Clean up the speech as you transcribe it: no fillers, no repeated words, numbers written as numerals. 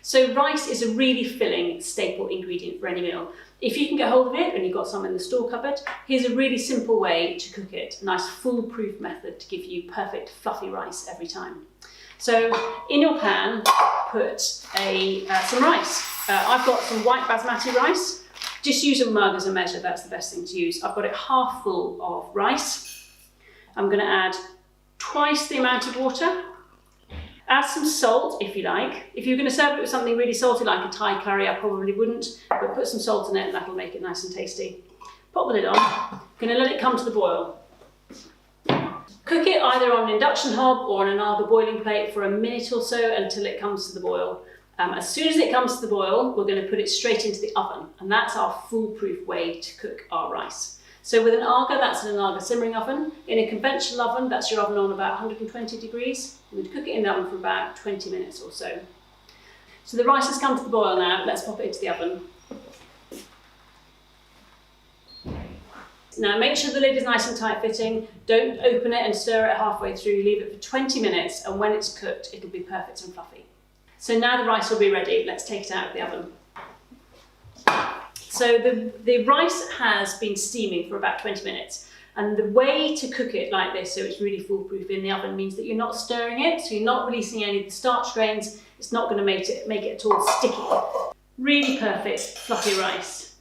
So rice is a really filling staple ingredient for any meal. If you can get hold of it and you've got some in the store cupboard, here's a really simple way to cook it. A nice foolproof method to give you perfect fluffy rice every time. So in your pan, put some rice. I've got some white basmati rice. Just use a mug as a measure, that's the best thing to use. I've got it half full of rice. I'm going to add twice the amount of water. Add some salt if you like. If you're going to serve it with something really salty like a Thai curry, I probably wouldn't, but put some salt in it and that'll make it nice and tasty. Pop the lid on. I'm going to let it come to the boil. Cook it either on an induction hob or on an AGA boiling plate for a minute or so until it comes to the boil. As soon as it comes to the boil, we're going to put it straight into the oven, and that's our foolproof way to cook our rice. So with an AGA, that's in an AGA simmering oven. In a conventional oven, that's your oven on about 120 degrees. We're going to cook it in the oven for about 20 minutes or so. So the rice has come to the boil now. Let's pop it into the oven. Now make sure the lid is nice and tight fitting. Don't open it and stir it halfway through. Leave it for 20 minutes, and when it's cooked, it'll be perfect and fluffy. So now the rice will be ready. Let's take it out of the oven. So the rice has been steaming for about 20 minutes. And the way to cook it like this, so it's really foolproof in the oven, means that you're not stirring it, so you're not releasing any of the starch grains. It's not going to make it at all sticky. Really perfect fluffy rice.